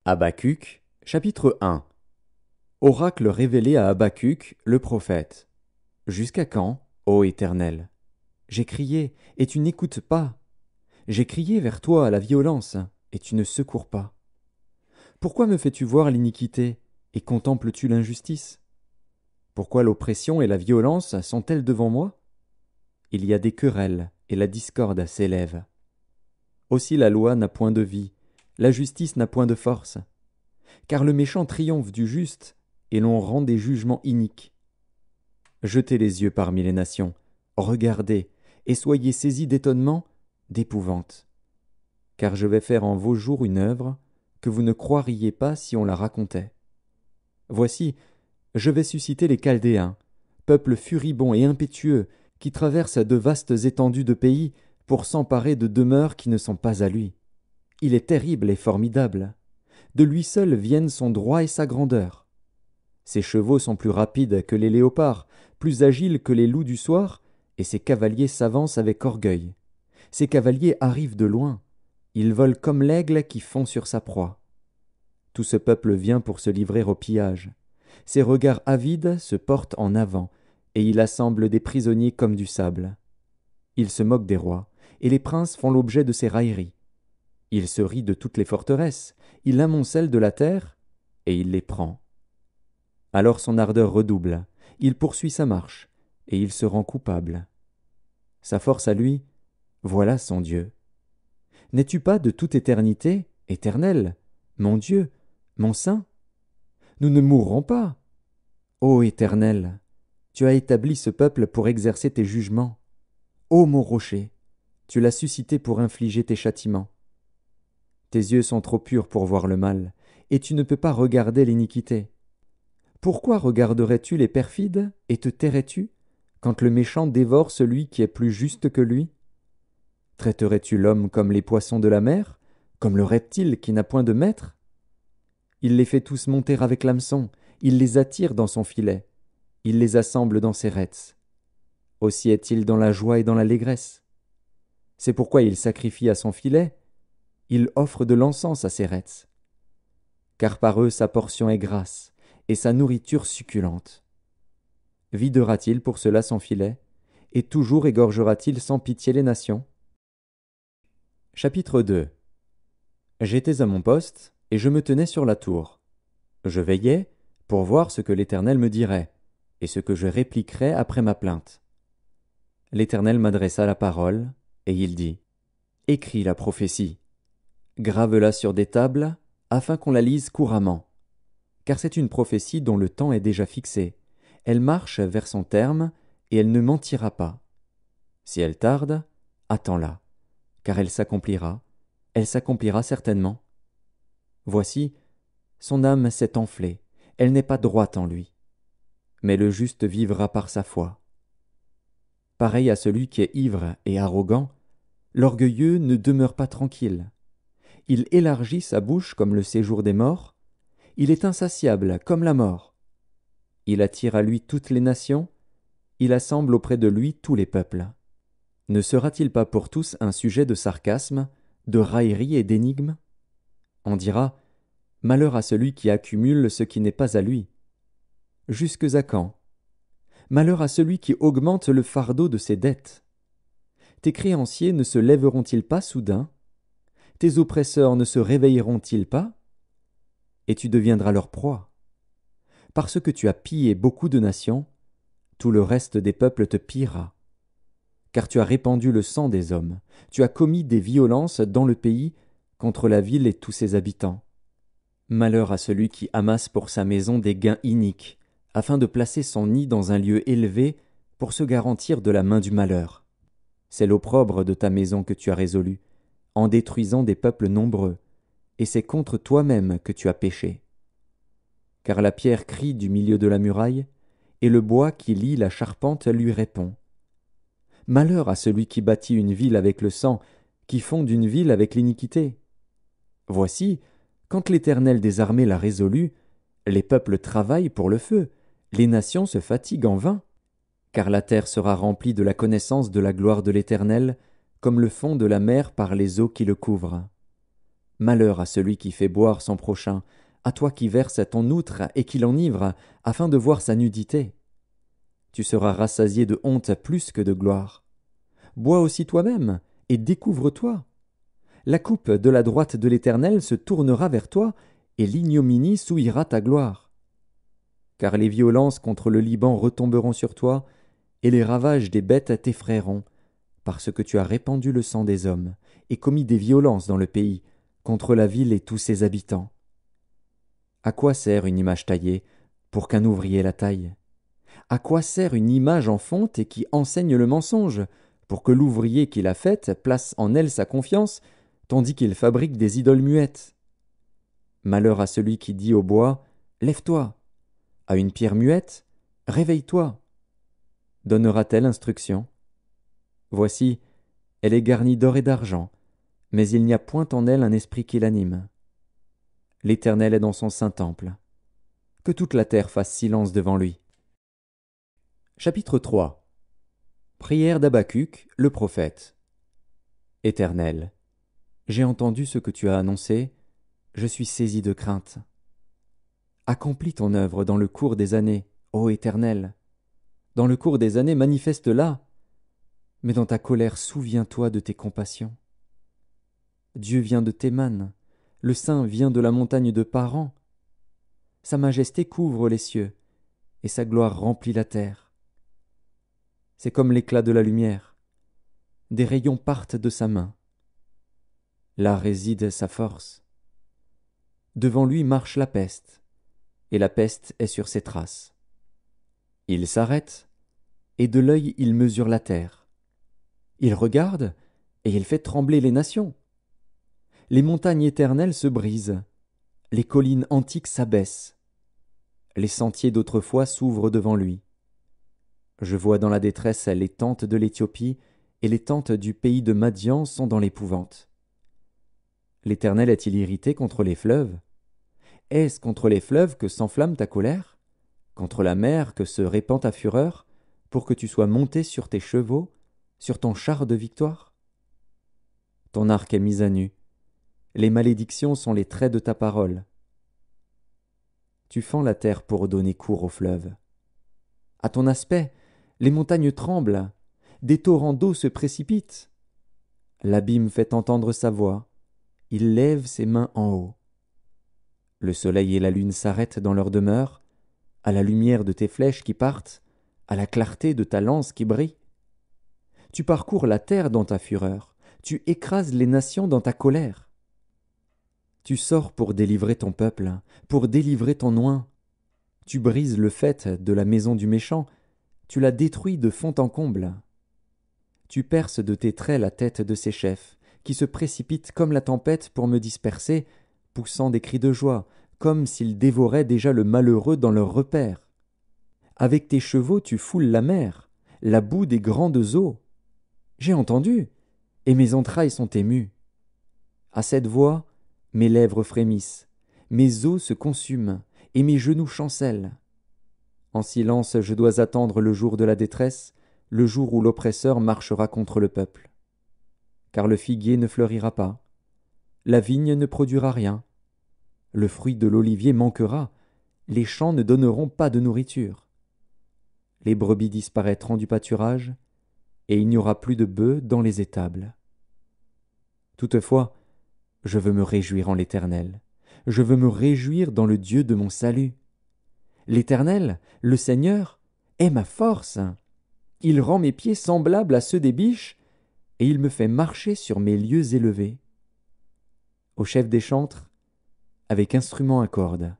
Habacuc, chapitre 1. Oracle révélé à Habacuc, le prophète. Jusqu'à quand, ô Éternel? J'ai crié, et tu n'écoutes pas. J'ai crié vers toi à la violence, et tu ne secours pas. Pourquoi me fais-tu voir l'iniquité, et contemples-tu l'injustice? Pourquoi l'oppression et la violence sont-elles devant moi? Il y a des querelles, et la discorde s'élève. Aussi la loi n'a point de vie, la justice n'a point de force. Car le méchant triomphe du juste, et l'on rend des jugements iniques. Jetez les yeux parmi les nations, regardez, et soyez saisis d'étonnement, d'épouvante. Car je vais faire en vos jours une œuvre que vous ne croiriez pas si on la racontait. Voici, je vais susciter les Chaldéens, peuple furibond et impétueux, qui traverse de vastes étendues de pays pour s'emparer de demeures qui ne sont pas à lui. Il est terrible et formidable. De lui seul viennent son droit et sa grandeur. Ses chevaux sont plus rapides que les léopards, plus agiles que les loups du soir, et ses cavaliers s'avancent avec orgueil. Ses cavaliers arrivent de loin. Ils volent comme l'aigle qui fond sur sa proie. Tout ce peuple vient pour se livrer au pillage. Ses regards avides se portent en avant, et il assemble des prisonniers comme du sable. Il se moque des rois, et les princes font l'objet de ses railleries. Il se rit de toutes les forteresses, il amoncelle de la terre, et il les prend. Alors son ardeur redouble, il poursuit sa marche, et il se rend coupable. Sa force à lui, voilà son Dieu. N'es-tu pas de toute éternité, éternel, mon Dieu, mon Saint? Nous ne mourrons pas. Ô Éternel, tu as établi ce peuple pour exercer tes jugements. Ô mon rocher, tu l'as suscité pour infliger tes châtiments. Tes yeux sont trop purs pour voir le mal, et tu ne peux pas regarder l'iniquité. Pourquoi regarderais-tu les perfides, et te tairais-tu, quand le méchant dévore celui qui est plus juste que lui? Traiterais-tu l'homme comme les poissons de la mer, comme le reptile qui n'a point de maître? Il les fait tous monter avec l'hameçon, il les attire dans son filet, il les assemble dans ses rets. Aussi est-il dans la joie et dans l'allégresse. C'est pourquoi il sacrifie à son filet, il offre de l'encens à ses rets. Car par eux sa portion est grasse, et sa nourriture succulente. Videra-t-il pour cela son filet, et toujours égorgera-t-il sans pitié les nations? Chapitre 2. J'étais à mon poste, et je me tenais sur la tour. Je veillais pour voir ce que l'Éternel me dirait, et ce que je répliquerais après ma plainte. L'Éternel m'adressa la parole, et il dit: Écris la prophétie. Grave-la sur des tables, afin qu'on la lise couramment. Car c'est une prophétie dont le temps est déjà fixé. Elle marche vers son terme, et elle ne mentira pas. Si elle tarde, attends-la, car elle s'accomplira certainement. Voici, son âme s'est enflée, elle n'est pas droite en lui. Mais le juste vivra par sa foi. Pareil à celui qui est ivre et arrogant, l'orgueilleux ne demeure pas tranquille. Il élargit sa bouche comme le séjour des morts, il est insatiable comme la mort. Il attire à lui toutes les nations, il assemble auprès de lui tous les peuples. Ne sera-t-il pas pour tous un sujet de sarcasme, de raillerie et d'énigme? On dira: Malheur à celui qui accumule ce qui n'est pas à lui. Jusques à quand? Malheur à celui qui augmente le fardeau de ses dettes. Tes créanciers ne se lèveront-ils pas soudain? Tes oppresseurs ne se réveilleront-ils pas? Et tu deviendras leur proie. Parce que tu as pillé beaucoup de nations, tout le reste des peuples te pillera. Car tu as répandu le sang des hommes, tu as commis des violences dans le pays contre la ville et tous ses habitants. Malheur à celui qui amasse pour sa maison des gains iniques, afin de placer son nid dans un lieu élevé pour se garantir de la main du malheur. C'est l'opprobre de ta maison que tu as résolu, en détruisant des peuples nombreux, et c'est contre toi-même que tu as péché. Car la pierre crie du milieu de la muraille, et le bois qui lie la charpente lui répond. Malheur à celui qui bâtit une ville avec le sang, qui fonde une ville avec l'iniquité. Voici, quand l'Éternel des armées l'a résolu, les peuples travaillent pour le feu, les nations se fatiguent en vain, car la terre sera remplie de la connaissance de la gloire de l'Éternel, comme le fond de la mer par les eaux qui le couvrent. Malheur à celui qui fait boire son prochain, à toi qui verses ton outre et qui l'enivre, afin de voir sa nudité. Tu seras rassasié de honte plus que de gloire. Bois aussi toi-même, et découvre-toi. La coupe de la droite de l'Éternel se tournera vers toi, et l'ignominie souillera ta gloire. Car les violences contre le Liban retomberont sur toi, et les ravages des bêtes t'effrayeront, parce que tu as répandu le sang des hommes, et commis des violences dans le pays, contre la ville et tous ses habitants. À quoi sert une image taillée, pour qu'un ouvrier la taille? À quoi sert une image en fonte et qui enseigne le mensonge, pour que l'ouvrier qui l'a faite place en elle sa confiance, tandis qu'il fabrique des idoles muettes? Malheur à celui qui dit au bois, « Lève-toi », à une pierre muette, « Réveille-toi ». Donnera-t-elle instruction? Voici, elle est garnie d'or et d'argent, mais il n'y a point en elle un esprit qui l'anime. L'Éternel est dans son saint temple. Que toute la terre fasse silence devant lui. Chapitre 3. Prière d'Habacuc, le prophète. Éternel, j'ai entendu ce que tu as annoncé, je suis saisi de crainte. Accomplis ton œuvre dans le cours des années, ô Éternel. Dans le cours des années, manifeste-la, mais dans ta colère, souviens-toi de tes compassions. Dieu vient de Théman, le Saint vient de la montagne de Paran. Sa majesté couvre les cieux, et sa gloire remplit la terre. C'est comme l'éclat de la lumière. Des rayons partent de sa main. Là réside sa force. Devant lui marche la peste, et la peste est sur ses traces. Il s'arrête, et de l'œil il mesure la terre. Il regarde, et il fait trembler les nations. Les montagnes éternelles se brisent, les collines antiques s'abaissent. Les sentiers d'autrefois s'ouvrent devant lui. Je vois dans la détresse les tentes de l'Éthiopie, et les tentes du pays de Madian sont dans l'épouvante. L'Éternel est-il irrité contre les fleuves? Est-ce contre les fleuves que s'enflamme ta colère? Contre la mer que se répand ta fureur, pour que tu sois monté sur tes chevaux, sur ton char de victoire? Ton arc est mis à nu. Les malédictions sont les traits de ta parole. Tu fends la terre pour donner cours aux fleuves. À ton aspect, les montagnes tremblent, des torrents d'eau se précipitent. L'abîme fait entendre sa voix, il lève ses mains en haut. Le soleil et la lune s'arrêtent dans leur demeure, à la lumière de tes flèches qui partent, à la clarté de ta lance qui brille. Tu parcours la terre dans ta fureur, tu écrases les nations dans ta colère. Tu sors pour délivrer ton peuple, pour délivrer ton oint. Tu brises le faîte de la maison du méchant, tu la détruis de fond en comble. Tu perces de tes traits la tête de ses chefs, qui se précipitent comme la tempête pour me disperser, poussant des cris de joie, comme s'ils dévoraient déjà le malheureux dans leur repère. Avec tes chevaux tu foules la mer, la boue des grandes eaux. J'ai entendu, et mes entrailles sont émues. À cette voix, mes lèvres frémissent, mes os se consument, et mes genoux chancellent. En silence, je dois attendre le jour de la détresse, le jour où l'oppresseur marchera contre le peuple. Car le figuier ne fleurira pas, la vigne ne produira rien, le fruit de l'olivier manquera, les champs ne donneront pas de nourriture. Les brebis disparaîtront du pâturage, et il n'y aura plus de bœufs dans les étables. Toutefois, je veux me réjouir en l'Éternel, je veux me réjouir dans le Dieu de mon salut. L'Éternel, le Seigneur, est ma force. Il rend mes pieds semblables à ceux des biches, et il me fait marcher sur mes lieux élevés. Au chef des chantres, avec instrument à cordes.